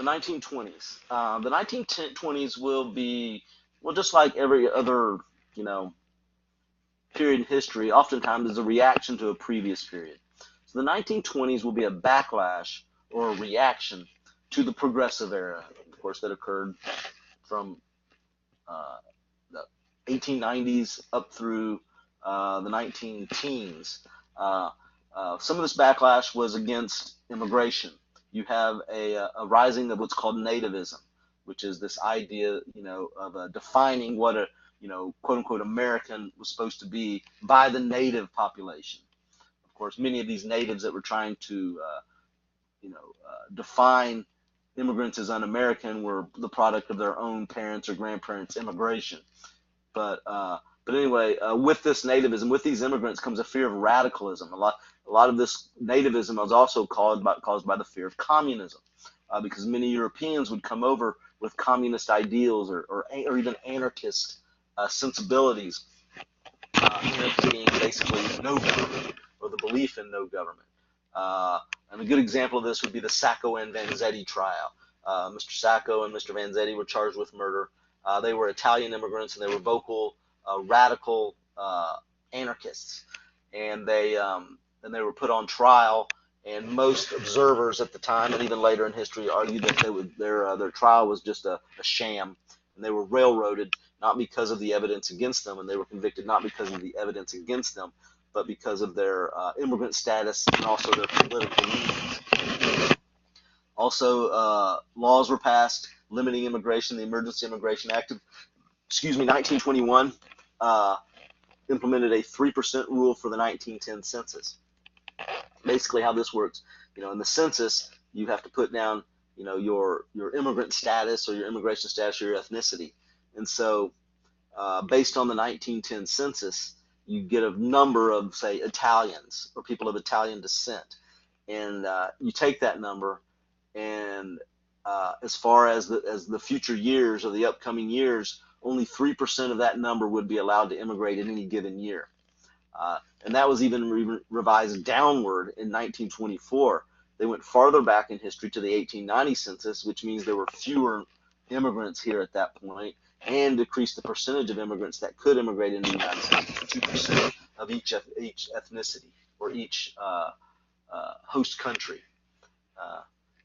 The 1920s. The 1920s will be, well, just like every other, you know, period in history, oftentimes is a reaction to a previous period. So the 1920s will be a backlash or a reaction to the progressive era, of course, that occurred from the 1890s up through the 19 teens. Some of this backlash was against immigration. You have a rising of what's called nativism, which is this idea, of defining what a, quote unquote American was supposed to be by the native population. Of course, many of these natives that were trying to, define immigrants as un-American were the product of their own parents' or grandparents' immigration. But anyway, with this nativism, with these immigrants comes a fear of radicalism. A lot of this nativism was also caused by the fear of communism, because many Europeans would come over with communist ideals or even anarchist sensibilities, being basically no government or the belief in no government. And a good example of this would be the Sacco and Vanzetti trial. Mr. Sacco and Mr. Vanzetti were charged with murder. They were Italian immigrants, and they were vocal, radical anarchists, and they were put on trial. And most observers at the time, and even later in history, argued that their trial was just a sham, and they were railroaded not because of the evidence against them, and they were convicted not because of the evidence against them, but because of their immigrant status and also their political leanings. Also, laws were passed limiting immigration. The Emergency Immigration Act of 1921 implemented a 3% rule for the 1910 census. Basically, how this works, in the census, you have to put down, your immigrant status or your immigration status or your ethnicity. And so, based on the 1910 census, you get a number of, say, Italians or people of Italian descent, and you take that number, and as far as the future years or the upcoming years, only 3% of that number would be allowed to immigrate in any given year. And that was even revised downward in 1924. They went farther back in history to the 1890 census, which means there were fewer immigrants here at that point, and decreased the percentage of immigrants that could immigrate into the United States to 2% of each ethnicity or each host country.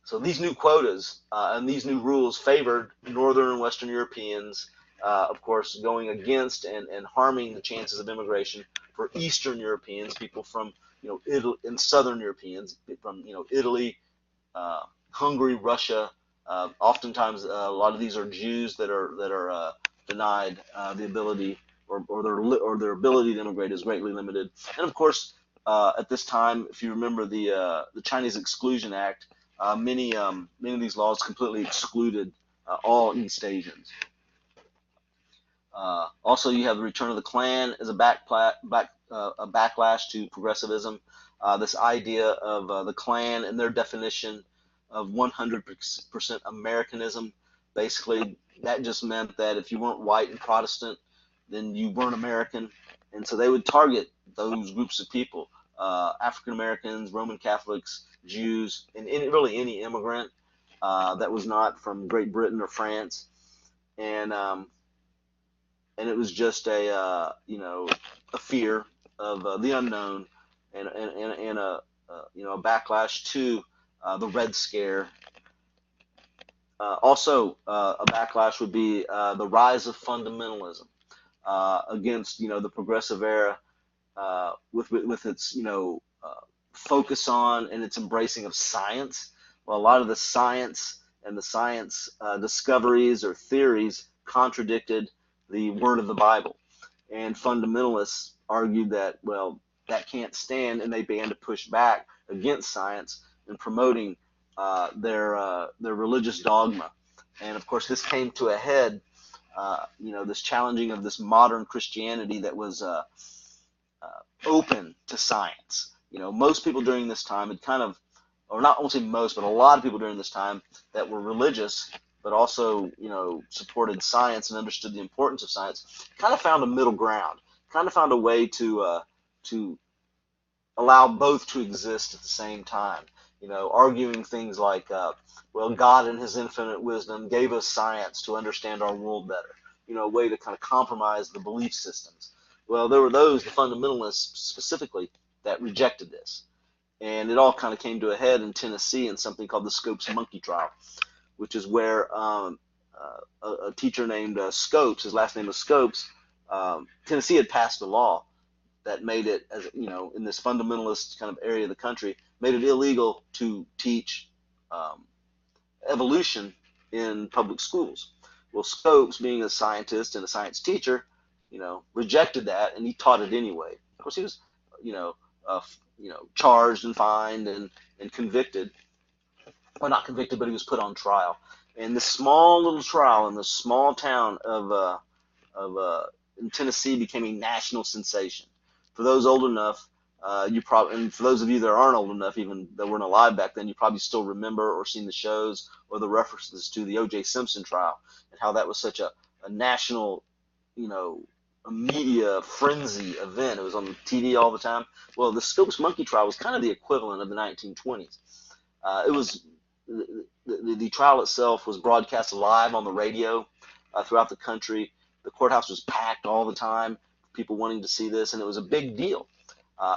So these new quotas and these new rules favored Northern and Western Europeans, of course, going against and harming the chances of immigration for Eastern Europeans, people from, Italy, and Southern Europeans from, Italy, Hungary, Russia. Oftentimes, a lot of these are Jews that are denied the ability, or their ability to immigrate is greatly limited. And of course, at this time, if you remember the Chinese Exclusion Act, many of these laws completely excluded all East Asians. Also, you have the return of the Klan as a backlash to progressivism. This idea of the Klan and their definition of 100% Americanism. Basically, that just meant that if you weren't white and Protestant, then you weren't American. And so they would target those groups of people, African Americans, Roman Catholics, Jews, and really any immigrant that was not from Great Britain or France. And it was just a fear of the unknown, and a backlash to the Red Scare. Also, a backlash would be the rise of fundamentalism against the progressive era, with its focus on and its embracing of science. Well, a lot of the science and the science discoveries or theories contradicted the word of the Bible, and fundamentalists argued that, well, that can't stand, and they began to push back against science and promoting their religious dogma. And of course, this came to a head, this challenging of this modern Christianity that was open to science. Most people during this time had kind of, or not only most, but a lot of people during this time that were religious, but also, supported science and understood the importance of science, kind of found a middle ground, kind of found a way to allow both to exist at the same time. arguing things like, well, God in his infinite wisdom gave us science to understand our world better, a way to kind of compromise the belief systems. Well, there were those, the fundamentalists specifically, that rejected this. And it all kind of came to a head in Tennessee in something called the Scopes Monkey Trial, which is where a teacher named Scopes, his last name was Scopes, Tennessee had passed a law that made it, as in this fundamentalist kind of area of the country, made it illegal to teach evolution in public schools. Well, Scopes, being a scientist and a science teacher, rejected that, and he taught it anyway. Of course, he was, charged and fined and convicted, or not convicted, but he was put on trial. And this small little trial in this small town of in Tennessee became a national sensation. For those old enough, and for those of you that aren't old enough, even that weren't alive back then, you probably still remember or seen the shows or the references to the O.J. Simpson trial and how that was such a national, a media frenzy event. It was on TV all the time. Well, the Scopes Monkey trial was kind of the equivalent of the 1920s. It was the trial itself was broadcast live on the radio throughout the country. The courthouse was packed all the time, people wanting to see this, and it was a big deal.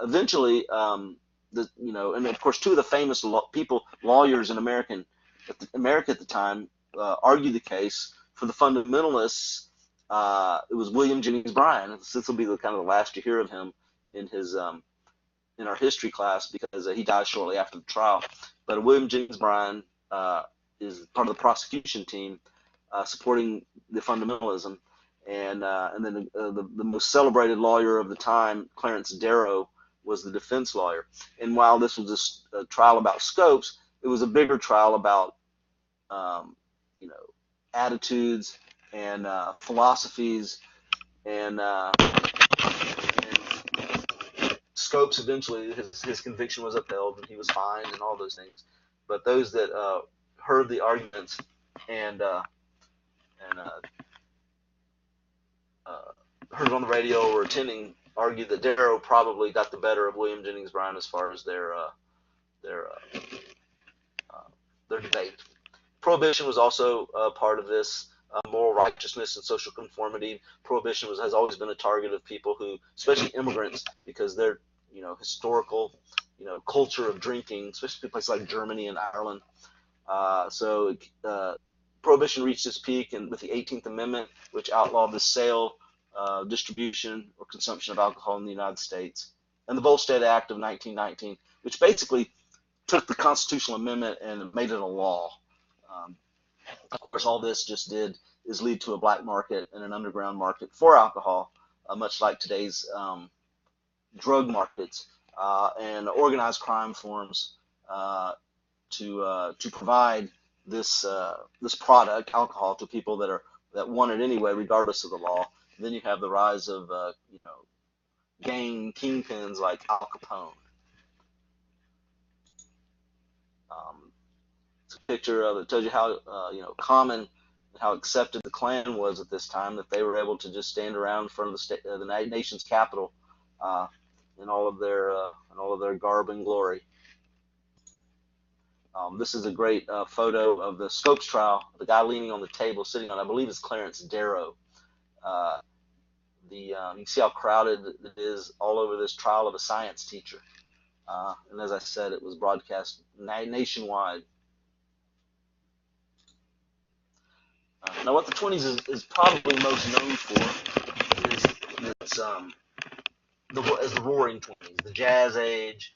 Eventually, and of course, two of the famous lawyers in America at the time, argued the case for the fundamentalists. It was William Jennings Bryan. This will be the kind of the last you hear of him in his in our history class, because he died shortly after the trial. But William Jennings Bryan is part of the prosecution team supporting the fundamentalism. And then the most celebrated lawyer of the time, Clarence Darrow, was the defense lawyer. And while this was a trial about Scopes, it was a bigger trial about attitudes and philosophies, and Scopes eventually his conviction was upheld and he was fined and all those things. But those that heard the arguments and heard it on the radio or attending argued that Darrow probably got the better of William Jennings Bryan as far as their debate. Prohibition was also part of this. Moral righteousness and social conformity. Prohibition has always been a target of people who, especially immigrants, because their historical culture of drinking, especially places like Germany and Ireland. So Prohibition reached its peak with the 18th Amendment, which outlawed the sale, distribution, or consumption of alcohol in the United States, and the Volstead Act of 1919, which basically took the constitutional amendment and made it a law. Of course, all this just did is lead to a black market and an underground market for alcohol, much like today's drug markets, and organized crime forms to provide this product, alcohol, to people that want it anyway, regardless of the law. And then you have the rise of gang kingpins like Al Capone. It's a picture of it. Tells you how common and how accepted the Klan was at this time, that they were able to just stand around in front of the nation's capital in all of their garb and glory. This is a great photo of the Scopes trial. The guy leaning on the table, sitting on, I believe, is Clarence Darrow. You can see how crowded it is all over this trial of a science teacher. And as I said, it was broadcast nationwide. Now, what the 20s is probably most known for is the Roaring Twenties, the Jazz Age,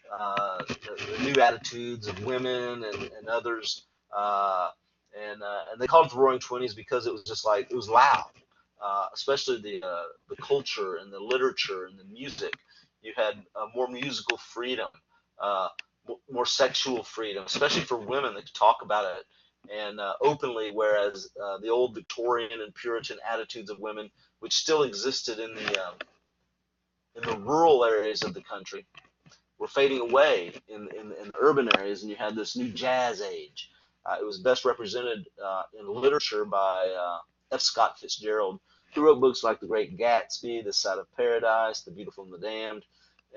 the new attitudes of women and others, and they called it the Roaring Twenties because it was just like, it was loud, especially the culture and the literature and the music. You had more musical freedom, more sexual freedom, especially for women that could talk about it and openly, whereas the old Victorian and Puritan attitudes of women, which still existed in the rural areas of the country, were fading away in urban areas, and you had this new Jazz Age. It was best represented in literature by F. Scott Fitzgerald, who wrote books like The Great Gatsby, This Side of Paradise, The Beautiful and the Damned,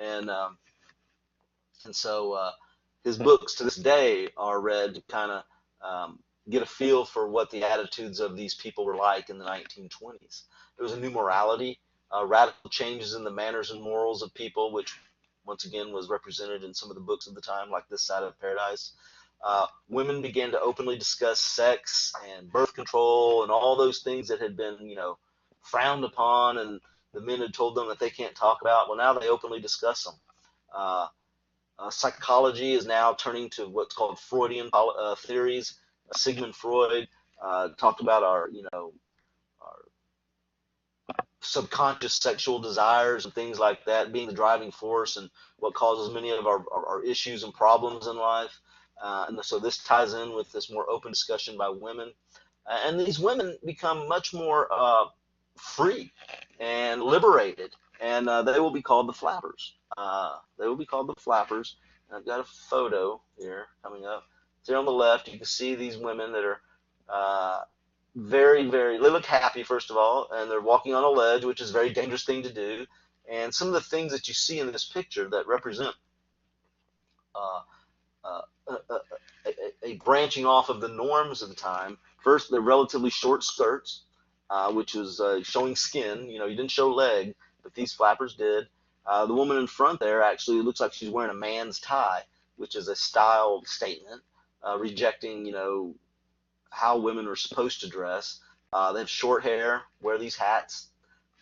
and so his books to this day are read to kind of get a feel for what the attitudes of these people were like in the 1920s. There was a new morality, radical changes in the manners and morals of people, which once again was represented in some of the books of the time, like This Side of Paradise. Women began to openly discuss sex and birth control and all those things that had been, frowned upon, and the men had told them that they can't talk about. Well, now they openly discuss them. Uh, Psychology is now turning to what's called Freudian theories. Sigmund Freud talked about our subconscious sexual desires and things like that being the driving force and what causes many of our issues and problems in life. And so this ties in with this more open discussion by women. And these women become much more free and liberated, and they will be called the flappers. They will be called the flappers. And I've got a photo here coming up. There on the left, you can see these women that are very, very, they look happy, first of all, and they're walking on a ledge, which is a very dangerous thing to do. And some of the things that you see in this picture that represent uh, uh, a branching off of the norms of the time. First, they're relatively short skirts, which was showing skin. You didn't show leg, but these flappers did. The woman in front there actually looks like she's wearing a man's tie, which is a style statement, rejecting, how women are supposed to dress. They have short hair, wear these hats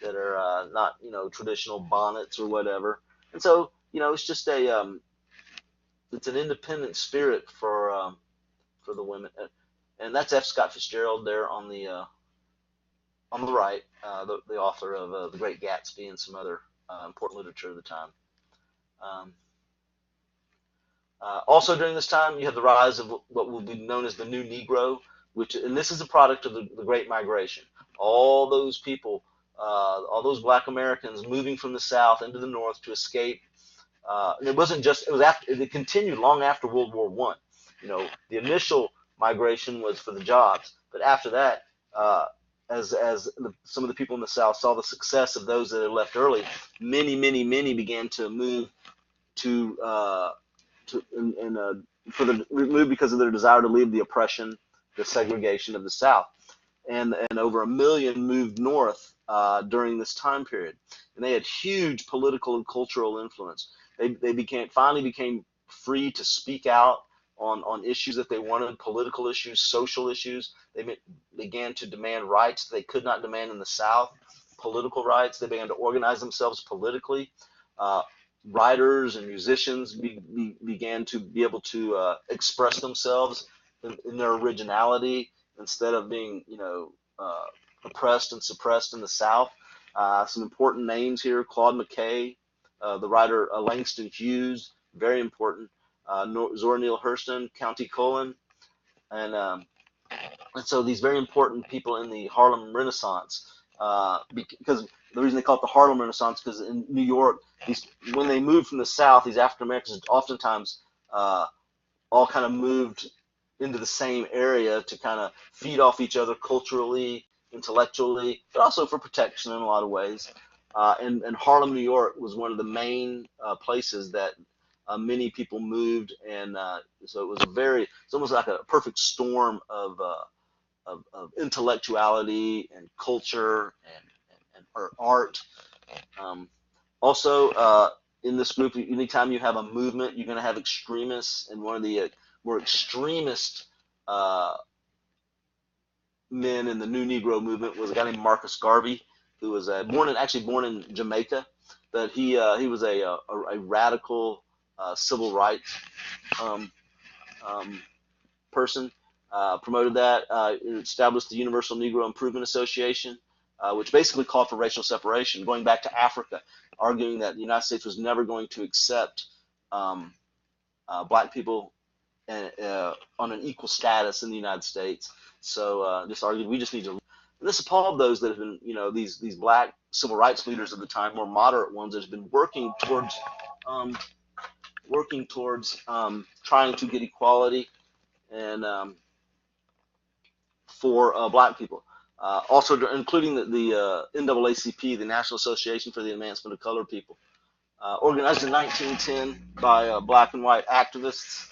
that are not, traditional bonnets or whatever. And so, it's just it's an independent spirit for the women. And that's F. Scott Fitzgerald there on the right, the author of The Great Gatsby and some other important literature of the time. Um, Also during this time, you have the rise of what will be known as the New Negro, and this is a product of the Great Migration. All those people, all those Black Americans moving from the South into the North to escape. And it wasn't just, it continued long after World War I. The initial migration was for the jobs, but after that, some of the people in the South saw the success of those that had left early, many began to move to move because of their desire to leave the oppression, the segregation of the South, and over 1 million moved north during this time period, and they had huge political and cultural influence. They finally became free to speak out on issues that they wanted, political issues, social issues. They began to demand rights they could not demand in the South, political rights. They began to organize themselves politically. Writers and musicians began to be able to express themselves in their originality instead of being, oppressed and suppressed in the South. Some important names here: Claude McKay, the writer Langston Hughes, very important. Zora Neale Hurston, Countee Cullen, and so these very important people in the Harlem Renaissance, because the reason they call it the Harlem Renaissance, because in New York, when they moved from the South, these African Americans oftentimes all kind of moved into the same area to kind of feed off each other culturally, intellectually, but also for protection in a lot of ways. And Harlem, New York was one of the main places that many people moved, and so it was it's almost like a perfect storm of intellectuality and culture and art. Also, in this group, anytime you have a movement, you're going to have extremists, and one of the more extremist men in the New Negro movement was a guy named Marcus Garvey, who was born in Jamaica, but he was a radical civil rights person. Promoted that, established the Universal Negro Improvement Association, which basically called for racial separation, going back to Africa, arguing that the United States was never going to accept black people on an equal status in the United States. So just argued we just need to. And this appalled those that have been, these black civil rights leaders of the time, more moderate ones, that have been working towards trying to get equality and for black people. Also, including the NAACP, the National Association for the Advancement of Colored People, organized in 1910 by black and white activists.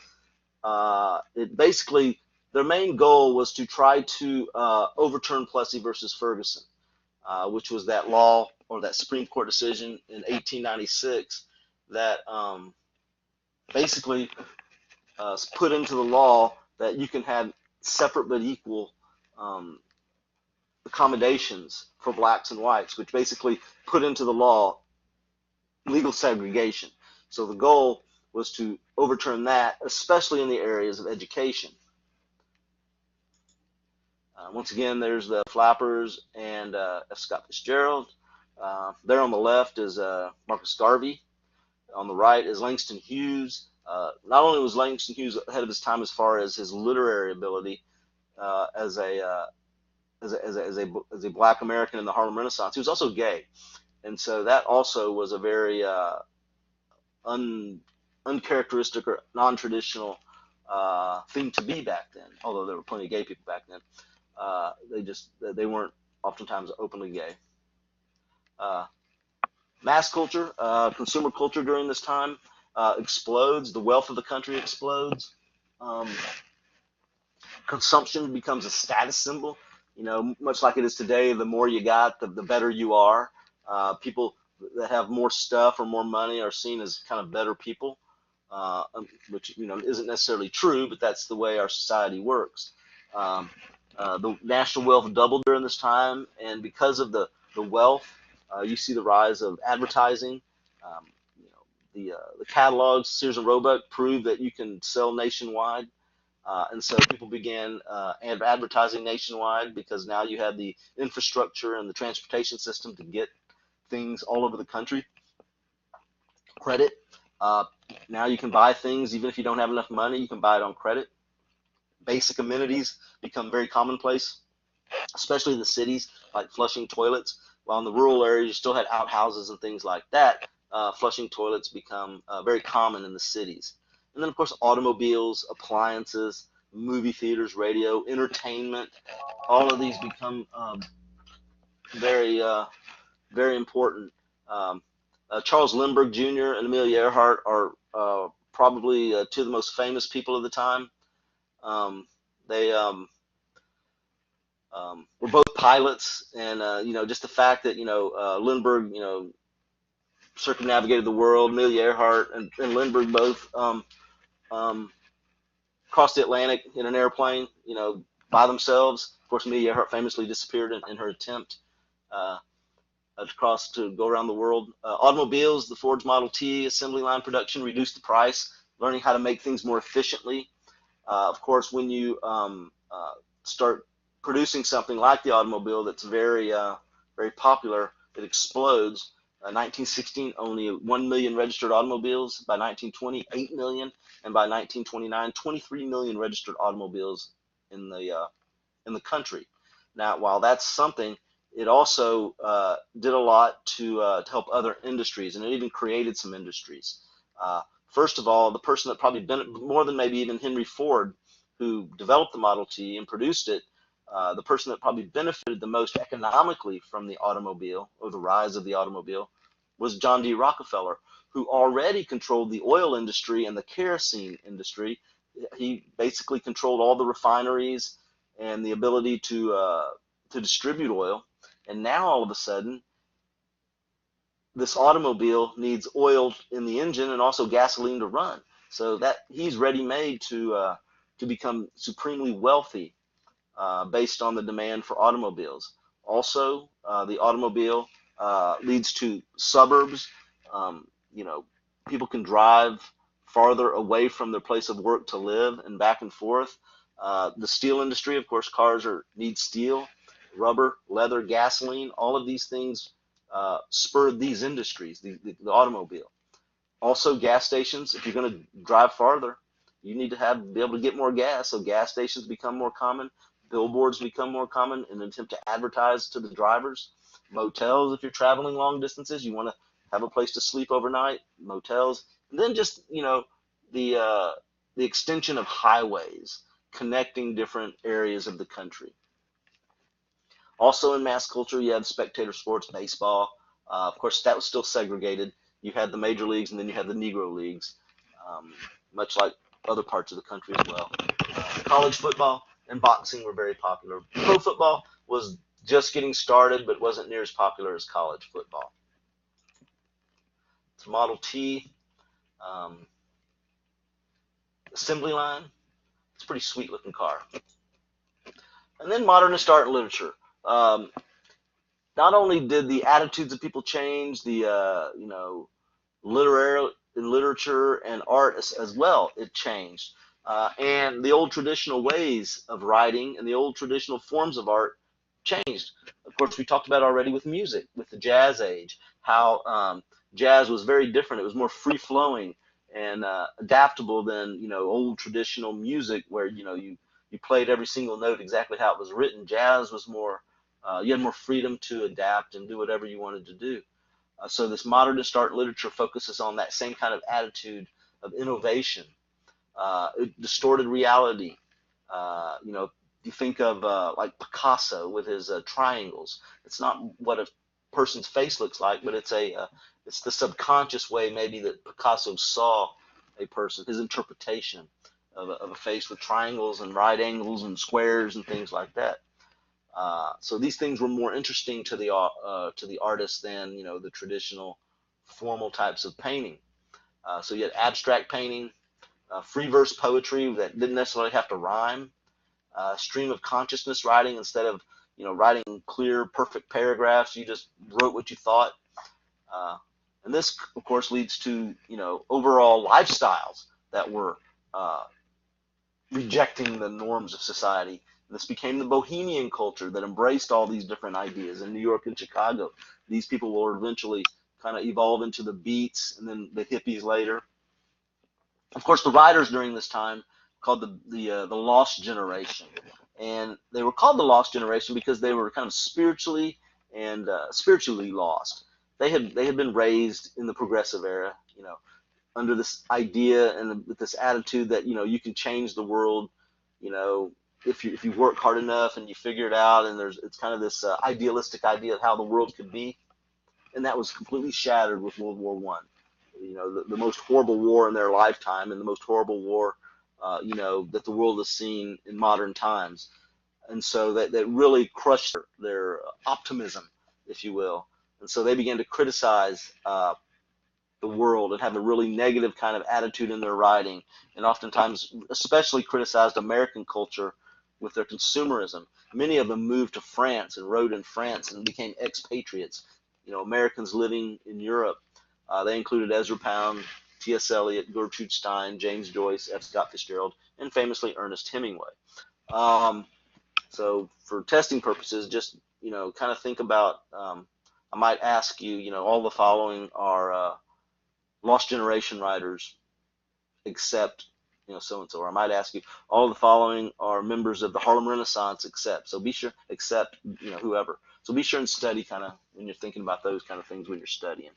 It basically, their main goal was to try to overturn Plessy versus Ferguson, which was that law or that Supreme Court decision in 1896 that basically put into the law that you can have separate but equal um, accommodations for blacks and whites, which basically put into the law legal segregation. So the goal was to overturn that, especially in the areas of education. Once again, there's the Flappers and F. Scott Fitzgerald. There on the left is Marcus Garvey. On the right is Langston Hughes. Not only was Langston Hughes ahead of his time as far as his literary ability as a black American in the Harlem Renaissance, he was also gay, and so that also was a very uncharacteristic or non-traditional thing to be back then. Although there were plenty of gay people back then, they weren't oftentimes openly gay. Mass culture, consumer culture during this time explodes. The wealth of the country explodes. Consumption becomes a status symbol. Much like it is today, the more you got, the better you are. People that have more stuff or more money are seen as kind of better people, which isn't necessarily true, but that's the way our society works. The national wealth doubled during this time, and because of the wealth, you see the rise of advertising. Um, the catalogs, Sears and Roebuck, prove that you can sell nationwide. And so people began advertising nationwide because now you have the infrastructure and the transportation system to get things all over the country. Credit. Now you can buy things even if you don't have enough money. You can buy it on credit. Basic amenities become very commonplace, especially in the cities, like flushing toilets. While in the rural areas you still had outhouses and things like that, flushing toilets become very common in the cities. And then, of course, automobiles, appliances, movie theaters, radio, entertainment, all of these become very, very important. Charles Lindbergh Jr. and Amelia Earhart are probably two of the most famous people of the time. They were both pilots, and just the fact that Lindbergh circumnavigated the world. Amelia Earhart and Lindbergh both crossed the Atlantic in an airplane, by themselves. Of course, Amelia Earhart famously disappeared in her attempt to go around the world. Automobiles, the Ford's Model T, assembly line production reduced the price, learning how to make things more efficiently. Of course, when you start producing something like the automobile that's very, very popular, it explodes. 1916, only 1 million registered automobiles. By 1920, 8 million, and by 1929, 23 million registered automobiles in the country. Now, while that's something, it also did a lot to help other industries, and it even created some industries. First of all, the person that probably more than maybe even Henry Ford, who developed the Model T and produced it, the person that probably benefited the most economically from the automobile or the rise of the automobile was John D. Rockefeller, who already controlled the oil industry and the kerosene industry. He basically controlled all the refineries and the ability to distribute oil. And now all of a sudden, this automobile needs oil in the engine and also gasoline to run. So that he's ready made to become supremely wealthy based on the demand for automobiles. Also, the automobile leads to suburbs. People can drive farther away from their place of work to live and back and forth. The steel industry, of course, cars need steel, rubber, leather, gasoline. All of these things spurred these industries, the automobile. Also, gas stations. If you're going to drive farther, you need to be able to get more gas. So gas stations become more common. Billboards become more common in an attempt to advertise to the drivers. Motels, if you're traveling long distances, you want to have a place to sleep overnight. Motels, and then just the extension of highways connecting different areas of the country. Also in mass culture, you have spectator sports, baseball. Of course, that was still segregated. You had the major leagues, and then you had the Negro leagues. Much like other parts of the country as well. College football and boxing were very popular. Pro football was just getting started, but wasn't near as popular as college football. It's Model T, um, assembly line. It's a pretty sweet looking car. And then modernist art and literature. Um, Not only did the attitudes of people change, the literary literature and art as well, it changed, and the old traditional ways of writing and the old traditional forms of art changed. Of course, we talked about already with music, with the jazz age, how jazz was very different. It was more free flowing and adaptable than old traditional music, where you played every single note exactly how it was written. Jazz was more you had more freedom to adapt and do whatever you wanted to do. So this modernist art and literature focuses on that same kind of attitude of innovation, distorted reality. You think of like Picasso with his triangles. It's not what a person's face looks like, but it's the subconscious way maybe that Picasso saw a person, his interpretation of a face with triangles and right angles and squares and things like that. So these things were more interesting to the artist than the traditional formal types of painting. So you had abstract painting, free verse poetry that didn't necessarily have to rhyme, stream of consciousness writing. Instead of writing clear perfect paragraphs, you just wrote what you thought. And this of course leads to overall lifestyles that were rejecting the norms of society. This became the bohemian culture that embraced all these different ideas in New York and Chicago. These people will eventually kind of evolve into the Beats and then the hippies later. Of course, the writers during this time called the Lost Generation, and they were called the Lost Generation because they were kind of spiritually lost. They had been raised in the progressive era, under this idea and with this attitude that you can change the world, if you work hard enough and you figure it out, and it's kind of this idealistic idea of how the world could be, and that was completely shattered with World War One. The most horrible war in their lifetime, and the most horrible war, that the world has seen in modern times, and so that really crushed their optimism, if you will, and so they began to criticize the world and have a really negative kind of attitude in their writing, and oftentimes especially criticized American culture with their consumerism. Many of them moved to France and wrote in France and became expatriates, Americans living in Europe. They included Ezra Pound, T.S. Eliot, Gertrude Stein, James Joyce, F. Scott Fitzgerald, and famously Ernest Hemingway. So for testing purposes, just kind of think about. I might ask you, all the following are Lost Generation writers, except so and so. Or I might ask you, all the following are members of the Harlem Renaissance, except. So be sure, except whoever. So be sure and study kind of when you're thinking about those kind of things when you're studying.